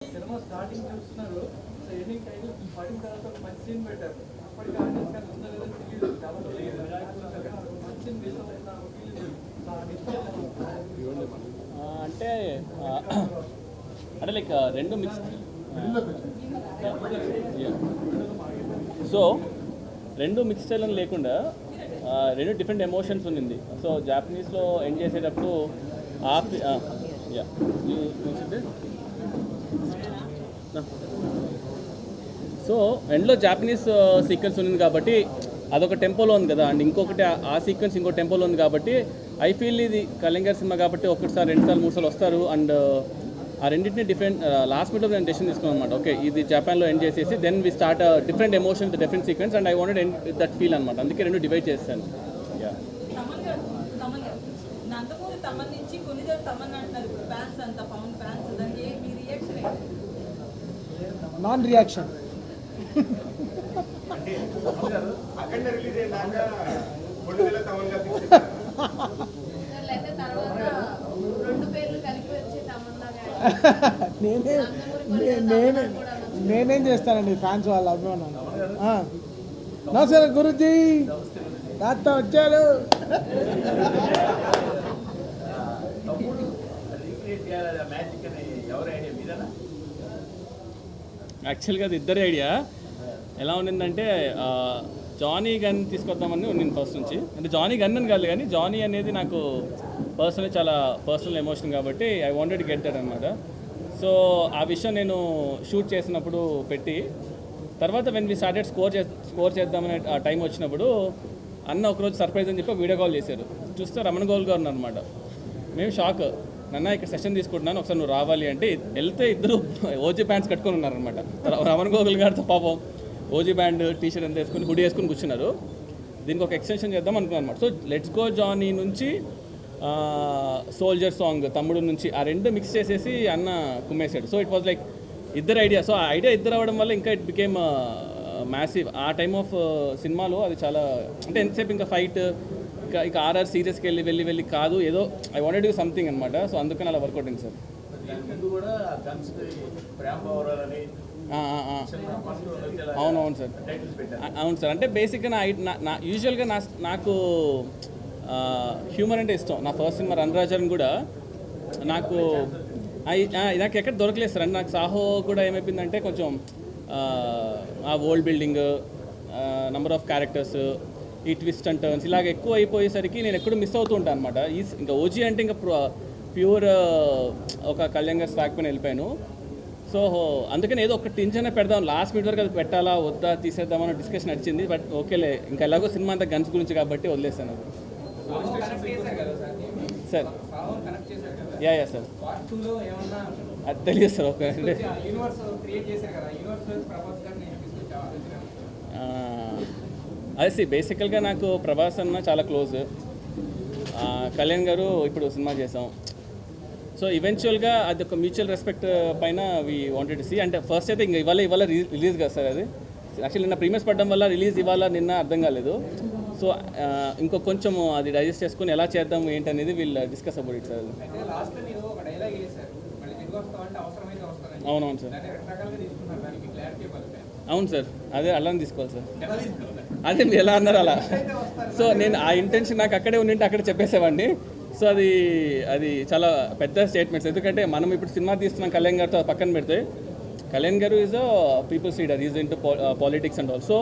Cinema starting చూస్తున్నారు. So ending title పడిన తర్వాత ఒక మంచి సీన్ పెట్టారు. అప్పటికి ఆడియన్స్ కానీ ఉందో లేదో తెలియదు. చాలా మంచి సీన్ మిస్ అవుతున్న ఫీలింగ్. అంటే అంటే లైక్ రెండు మిక్స్. సో రెండు మిక్స్ స్టైల్ అని లేకుండా రెండు డిఫరెంట్ ఎమోషన్స్ ఉన్నింది. సో జాపనీస్లో ఎండ్ చేసేటప్పుడు సో ఎండ్లో జాపనీస్ సీక్వెన్స్ ఉంది కాబట్టి అదొక టెంపోలో ఉంది కదా, అండ్ ఇంకొకటి ఆ సీక్వెన్స్ ఇంకో టెంపోలో ఉంది కాబట్టి ఐ ఫీల్ ఇది కళింగర్ సినిమా కాబట్టి ఒకటిసారి రెండుసార్లు మూడుసార్లు వస్తారు. అండ్ ఆ రెండింటిని డిఫరెంట్ లాస్ట్ మినిట్లో నేను డెసిషన్ తీసుకున్నాను అనమాట. ఓకే ఇది జపాన్లో ఎండ్ చేసేసి then we start different emotion with different sequence and I wanted end with that feel అనమాట. అందుకే రెండు డివైడ్ చేస్తాను. యా నాన్ రియాక్షన్ నేనేం చేస్తానండి ఫ్యాన్స్ వాళ్ళ అభిమానం. నమస్కారం గురుజీ, తాత వచ్చారు. యాక్చువల్గా అది ఇద్దరి ఐడియా. ఎలా ఉండిందంటే జానీ గన్ తీసుకొద్దామని నేను ఫస్ట్ నుంచి, అంటే జానీ గన్ అని కాదు కానీ జానీ అనేది నాకు పర్సనలీ చాలా పర్సనల్ ఎమోషన్ కాబట్టి I wanted to get that అనమాట. సో ఆ విషయం నేను షూట్ చేసినప్పుడు పెట్టి తర్వాత వెన్ వి స్టార్టెడ్ స్కోర్ చేద్దామనే ఆ టైం వచ్చినప్పుడు అన్న ఒకరోజు సర్ప్రైజ్ అని చెప్పి వీడియో కాల్ చేశారు. చూస్తే రమణ గోల్ గారు ఉన్నారనమాట. మేము షాక్, నన్న ఇక్కడ సెషన్ తీసుకుంటున్నాను ఒకసారి నువ్వు రావాలి అంటే వెళ్తే ఇద్దరు ఓజీ ప్యాంట్స్ కట్టుకొని ఉన్నారనమాట. రమణ గోగుల్ గారితో పాపం ఓజీ బ్యాండ్ టీషర్ట్ అంతా వేసుకుని హుడీ వేసుకుని కూర్చున్నారు. దీనికి ఒక ఎక్స్టెన్షన్ చేద్దాం అనుకున్నాను అనమాట. సో లెట్స్ గో జానీ నుంచి సోల్జర్ సాంగ్ తమ్ముడు నుంచి ఆ రెండు మిక్స్ చేసేసి అన్న కుమ్మేశాడు. సో ఇట్ వాజ్ లైక్ ఇద్దరు ఐడియా. సో ఆ ఐడియా ఇద్దరు అవ్వడం వల్ల ఇంకా ఇట్ బికేమ్ మ్యాసివ్. ఆ టైమ్ ఆఫ్ సినిమాలో అది చాలా, అంటే ఎంతసేపు ఇంకా ఫైట్ ఇక ఆర్ఆర్ సీరియస్కి వెళ్ళి కాదు, ఏదో ఐ వాంటెడ్ టు సంథింగ్ అనమాట. సో అందుకని అలా వర్కౌట్ అయింది సార్. అవునవును సార్, అవును సార్. అంటే బేసిక్గా నా యూజువల్గా నాకు హ్యూమర్ అంటే ఇష్టం. నా ఫస్ట్ సినిమా రణరాజన్ కూడా నాకు ఎక్కడ దొరకలేదు సార్. అంటే నాకు సాహో కూడా ఏమైపోయిందంటే కొంచెం ఆ world building, number of characters, ఈ ట్విస్ట్ అండ్ టర్న్స్ ఇలాగ ఎక్కువ అయిపోయేసరికి నేను ఎక్కడో మిస్ అవుతూ ఉంటాను అనమాట. ఇంకా ఓజీ అంటే ఇంకా ప్యూర్ ఒక కళ్యాణ్ స్టాక్ పైన వెళ్ళిపోయాను. సో అందుకని ఏదో ఒక టెన్షన్ పెడదాం, లాస్ట్ మినిట్ వరకు అది పెట్టాలా వద్దా తీసేద్దామని డిస్కషన్ నడిచింది. బట్ ఓకేలే, ఇంకా ఎలాగో సినిమా అంతా గన్స్ గురించి కాబట్టి వదిలేస్తాను అది. సార్ యా సార్ అది తెలియదు సార్. ఓకే అదే బేసికల్గా నాకు ప్రభాస్ అన్న చాలా క్లోజ్. కళ్యాణ్ గారు ఇప్పుడు సినిమా చేసాం. సో ఈవెన్చువల్గా అది ఒక మ్యూచువల్ రెస్పెక్ట్ పైన వీ వాంటెడ్ టు సీ. అంటే ఫస్ట్ అయితే ఇంకా ఇవాళ రిలీజ్ కదా సార్. అది యాక్చువల్లీ నిన్న ప్రీమియర్స్ పడడం వల్ల రిలీజ్ ఇవాళ నిన్న అర్థం కాలేదు. సో ఇంకో కొంచెం అది డైజెస్ట్ చేసుకుని ఎలా చేద్దాం ఏంటి అనేది వీళ్ళు డిస్కస్ అబౌట్ ఇట్ సార్. అవునవును సార్, అవును సార్. అదే అలానే తీసుకోవాలి సార్. అదే మీరు ఎలా అన్నారు అలా. సో నేను ఆ ఇంటెన్షన్ నాకు అక్కడే ఉండింటే అక్కడ చెప్పేసేవాడిని. సో అది చాలా పెద్ద స్టేట్మెంట్స్. ఎందుకంటే మనం ఇప్పుడు సినిమా తీస్తున్నాం కళ్యాణ్ గారితో పక్కన పెడితే, కళ్యాణ్ గారు is a peoples leader, is into politics and all. So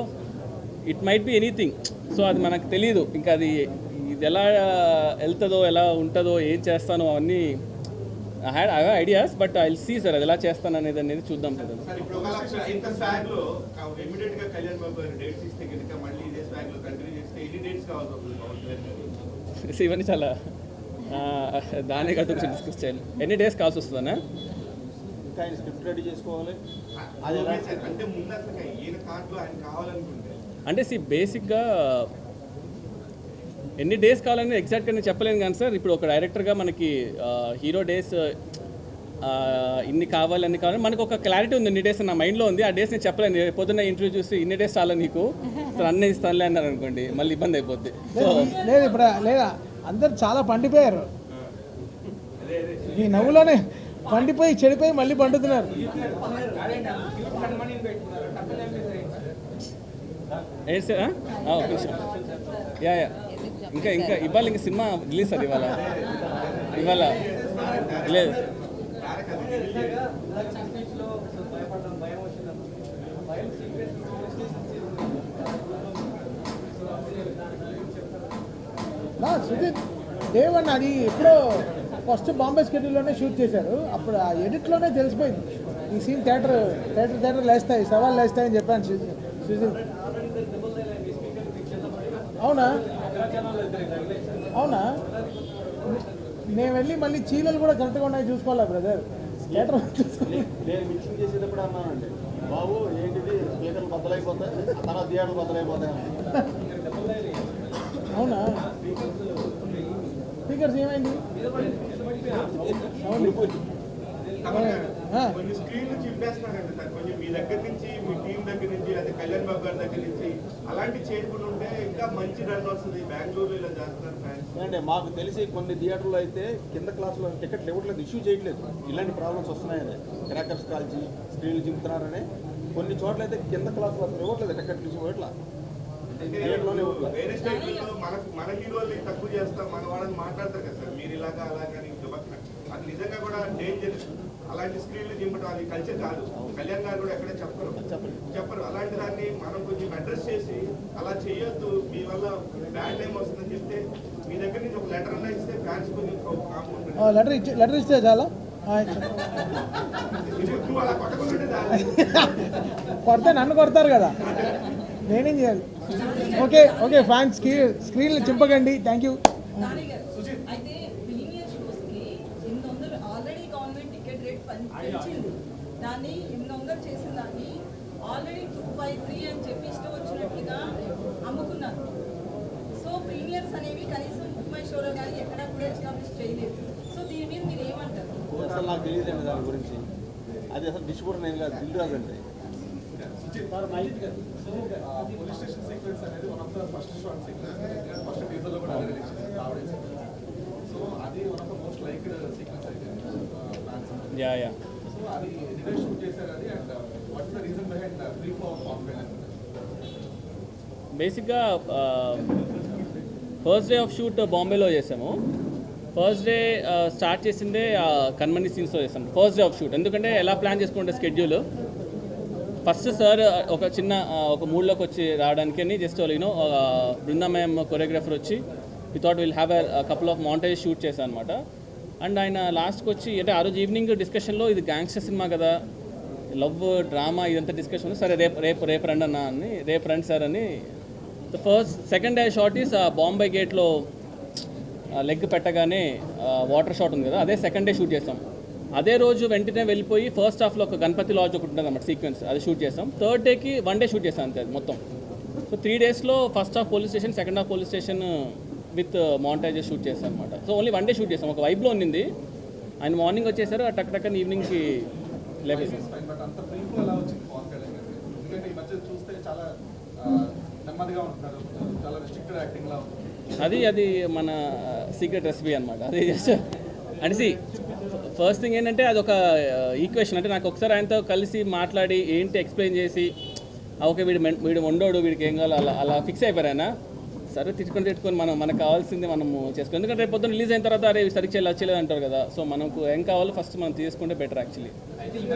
it might be anything. So అది మనకు తెలియదు. ఇంకా ఇది ఎలా వెళ్తుందో ఎలా ఉంటుందో ఏం చేస్తానో అవన్నీ I have ideas. But I will see sir అది ఎలా చేస్తాను అనేది చూద్దాం సార్. ఇవన్నీ చాలా దానే కాదు కొంచెం డిస్కస్ చేయాలి. ఎన్ని డేస్ కావాల్సి వస్తుందన్నా? అంటే బేసిక్గా ఎన్ని డేస్ కావాలని ఎగ్జాక్ట్గా నేను చెప్పలేను కానీ సార్, ఇప్పుడు ఒక డైరెక్టర్గా మనకి హీరో డేస్ ఇన్ని కావాలని మనకు ఒక క్లారిటీ ఉంది. ఇన్ని డేస్ నా మైండ్లో ఉంది. ఆ డేస్ నేను చెప్పలేను. పొద్దున్న ఇంటర్వ్యూ చూసి ఇన్ని డేస్ చాలా నీకు సార్ అన్నీ ఇస్తానులే అన్నారు అనుకోండి, మళ్ళీ ఇబ్బంది అయిపోద్ది. సో లేదు ఇప్పుడు లేదా అందరు చాలా పండిపోయారు ఈ నవ్వులోనే. పండిపోయి చెడిపోయి మళ్ళీ పండుతున్నారు. ఏంటి సార్ ఒక నిమిషం. యా ఇంకా ఇంకా ఇవాళ ఇంకా సినిమా రిలీజ్ సార్ ఇవాళ లేదు. సుజిత్ దేవన్ అది ఎప్పుడో ఫస్ట్ బాంబే స్కెడ్యూల్లోనే షూట్ చేశారు. అప్పుడు ఆ ఎడిట్లోనే తెలిసిపోయింది ఈ సీన్ థియేటర్ లేస్తాయి, సవాళ్ళు లేస్తాయని చెప్పాను సుజిత్. అవునా అవునా నేను వెళ్ళి మళ్ళీ చీలలు కూడా కరెక్ట్గా ఉన్నాయి చూసుకోవాలా బ్రదర్? థియేటర్ నేను మిక్సింగ్ చేసేటప్పుడు అన్నానండి, బాబు ఏంటిది స్పీకర్లు బద్దలైపోతాయి, తర్వాత థియేటర్లు బద్దలైపోతాయి. అవునా స్పీకర్స్ ఏమైంది? కొన్ని స్క్రీన్లు చింపేస్తున్నారండి సార్. కొంచెం మీ దగ్గర నుంచి, మీ టీం దగ్గర నుంచి, అదే కళ్యాణ్ బాబు గారి దగ్గర నుంచి అలాంటి చేయకుండా ఉంటే ఇంకా మంచి రన్ వస్తుంది. బెంగళూరులో ఇలా చేస్తున్నారు ఫ్యాన్స్. అంటే మాకు తెలిసి కొన్ని థియేటర్లో అయితే కింద క్లాసులో టికెట్లు ఇవ్వట్లేదు, ఇష్యూ చేయట్లేదు. ఇలాంటి ప్రాబ్లమ్స్ వస్తున్నాయని క్రాకర్స్ కాల్చి స్క్రీన్లు చింపుతున్నారని కొన్ని చోట్ల అయితే కింద క్లాసులో అసలు ఇవ్వట్లేదు, టికెట్లు ఇష్యూ ఇవ్వట్లా. వేరే స్టేట్లలో మన హీరోల్ని తక్కువ చేస్తాం, మన వాళ్ళని మాట్లాడతారు కదా సార్, మీరు ఇలాగా అలాగని. అది నిజంగా కూడా డేంజర్. అలాంటి స్క్రీన్లు చింపడం అది కల్చర్ కాదు. కళ్యాణ్ గారు కూడా ఎక్కడే చెప్పరు. అలాంటి దాన్ని మనం కొంచెం అడ్రస్ చేసి అలా చేయొద్దు, మీ వల్ల బ్యాడ్ నేమ్ వస్తుందని చెప్తే మీ దగ్గర నుంచి ఒక లెటర్ అన్నా ఇస్తే ఫ్యాన్స్ కొంచెం లెటర్ ఇస్తే చాలా నువ్వు అలా కొట్టకుండా కొడితే నన్ను కొడతారు కదా, నేనేం చేయాలి? ఓకే ఓకే ఫ్యాన్స్కి స్క్రీన్లు చింపకండి. Thank you. అయితే ప్రీమియర్ షోస్కి 800 ఆల్రెడీ గవర్నమెంట్ టికెట్ రేట్ పెంచింది. దాన్ని 800 చేసిన దాన్ని ఆల్రెడీ 253 అని చెప్పి ఇష్టం వచ్చినట్టుగా అమ్ముకున్నారు. సో ప్రీమియర్స్ అనేవి కనీసం బుక్ మై షోలో కానీ ఎక్కడా కూడా ఎస్టాబ్లిష్ చేయలేదు. సో దీని మీద మీరు ఏమంటారు? అసలు నాకు తెలియదండి దాని గురించి. అది అసలు డిస్ట్రిబ్యూటర్ నేను కాదు, దిల్ రాజు అండి. పోలీస్ స్టేషన్ సీక్వెన్స్ అనేది one of the first short sequence, first టీజర్లో కూడా అదే రిలీజ్ చేశారు ఆవిడ. సో అది one of the most liked sequence అయితే యా సో అది నిన్నే షూట్ చేశారు అది. And what's the reason behind free flow of confidence? బేసిక్గా ఫస్ట్ డే ఆఫ్ షూట్ బాంబేలో చేసాము. ఫస్ట్ డే స్టార్ట్ చేసిందే కన్మణి సీన్స్లో చేసాం ఫస్ట్ డే ఆఫ్ షూట్. ఎందుకంటే ఎలా ప్లాన్ చేసుకుంటే స్కెడ్యూల్ ఫస్ట్ సార్ ఒక చిన్న ఒక మూడ్లోకి వచ్చి రావడానికి అని జస్ట్ యూనో బృందామయం కొరియోగ్రాఫర్ వచ్చి we thought will have a couple of montage shoot చేశాను అనమాట. అండ్ ఆయన లాస్ట్కి వచ్చి అంటే ఆ రోజు ఈవినింగ్ డిస్కషన్లో ఇది గ్యాంగ్స్టర్ సినిమా కదా, లవ్ డ్రామా ఇదంతా డిస్కషన్, సరే రేపు రండి అన్న అని, రేపు రండి సార్ అని. Second day shot is Bombay గేట్లో లెగ్ పెట్టగానే వాటర్ షాట్ ఉంది కదా, అదే సెకండ్ డే షూట్ చేస్తాం. అదే రోజు వెంటనే వెళ్ళిపోయి ఫస్ట్ హాఫ్లో ఒక గణపతి లాడ్జ్ ఒకటి ఉంటుంది అన్నమాట సీక్వెన్స్, అది షూట్ చేస్తాం. థర్డ్ డేకి 1 డే షూట్ చేస్తాం అంతే అది మొత్తం. సో 3 డేస్లో first half police station, second half police station with montages shoot చేస్తాం అనమాట. సో ఓన్లీ 1 డే షూట్ చేస్తాం. ఒక వైబ్లో ఉన్నింది. ఆయన మార్నింగ్ వచ్చేసారు, టక్ టక్కని ఈవినింగ్కి లేపేసాం. బట్ అంత ఫ్రీ ఫ్లో ఎలా వచ్చింది పవన్ కళ్యాణ్ గారికి? ఎందుకంటే ఈ మధ్య చూస్తే చాలా నెమ్మదిగా ఉంటున్నారు, చాలా రిస్ట్రిక్టెడ్ యాక్టింగ్ లా ఉంటుంది. అది మన సీక్రెట్ రెసిపీ అనమాట. అది జస్ట్ అంటే ఫస్ట్ థింగ్ ఏంటంటే అది ఒక ఈక్వేషన్. అంటే నాకు ఒకసారి ఆయనతో కలిసి మాట్లాడి ఏంటి ఎక్స్ప్లెయిన్ చేసి ఓకే వీడు వండోడు, వీడికి ఏం కావాలో అలా ఫిక్స్ అయిపోయారు ఆయన. సరే తిట్టుకొని మనకు కావాల్సింది మనము చేసుకోవాలి. ఎందుకంటే రేపు పొద్దున్న రిలీజ్ అయిన తర్వాత అరే సరిగ్గా చేయలేదు అంటారు కదా. సో మనకు ఏం కావాలో ఫస్ట్ మనం తీసుకుంటే బెటర్ యాక్చువల్లీ.